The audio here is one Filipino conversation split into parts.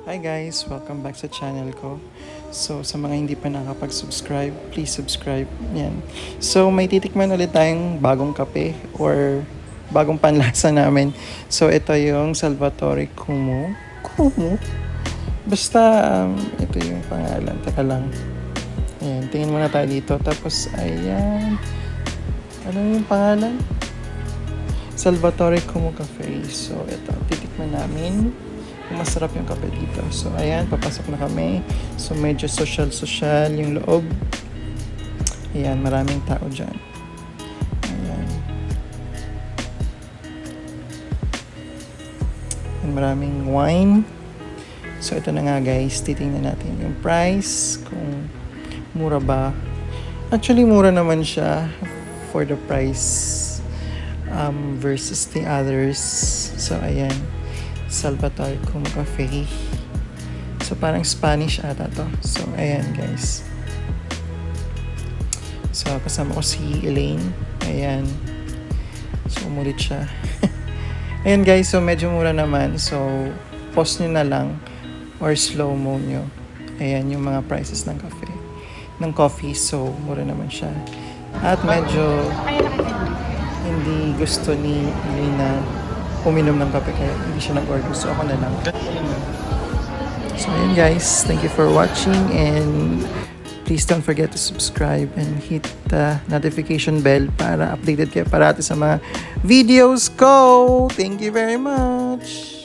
Hi guys! Welcome back sa channel ko. So, sa mga hindi pa nakapag-subscribe, please subscribe. Yan. So, may titikman ulit tayong bagong kape or bagong panlasa namin. So, ito yung Salvatore Cuomo. Cuomo? Basta, ito yung pangalan. Teka lang. Ayan, tingin muna tayo dito. Tapos, ayan. Ano yung pangalan? Salvatore Cuomo Cafe. So, ito. Titikman namin. Masarap yung kape dito. So, ayan, papasok na kami. So, medyo social yung loob. Ayan, maraming tao dyan. Ayan. And maraming wine. So, ito na nga guys. Titingnan natin yung price. Kung mura ba. Actually, mura naman siya for the price versus the others. So, ayan. Salvatore Cuomo Cafe. So, parang Spanish ata to. So, ayan guys. So, kasama ko si Elaine. Ayan. So, umulit siya. Ayan guys. So, medyo mura naman. So, pause nyo na lang or slow-mo nyo. Ayan yung mga prices ng cafe. Ng coffee. So, mura naman siya. At medyo hindi gusto ni Lina uminom ng kape kaya hindi siya nag-order. So, ako na lang. So, ayan guys. Thank you for watching and please don't forget to subscribe and hit the notification bell para updated kayo parati sa mga videos ko. Thank you very much.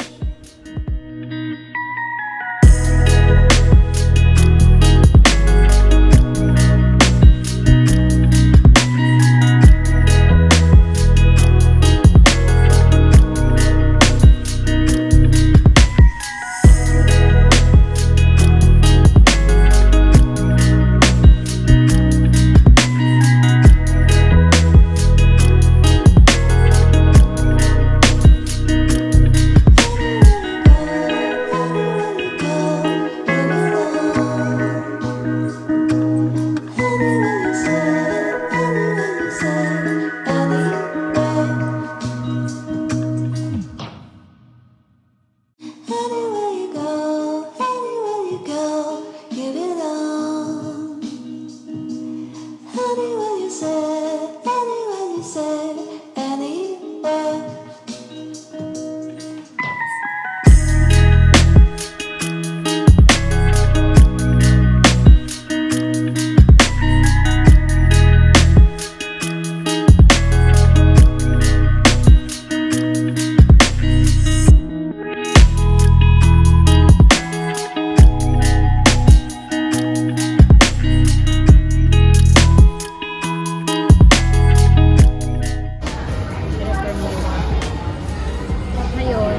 Ngayon,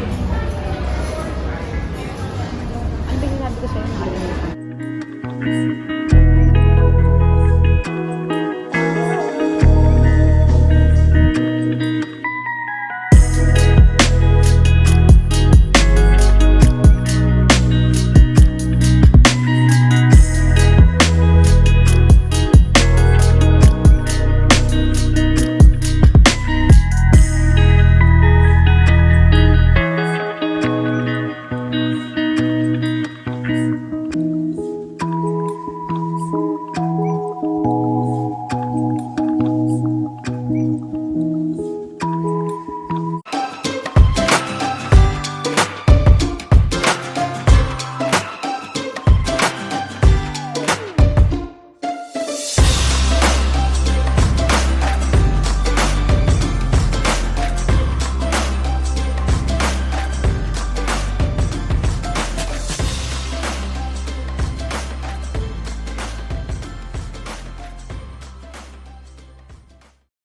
ano ba sinabi ko sa'yo?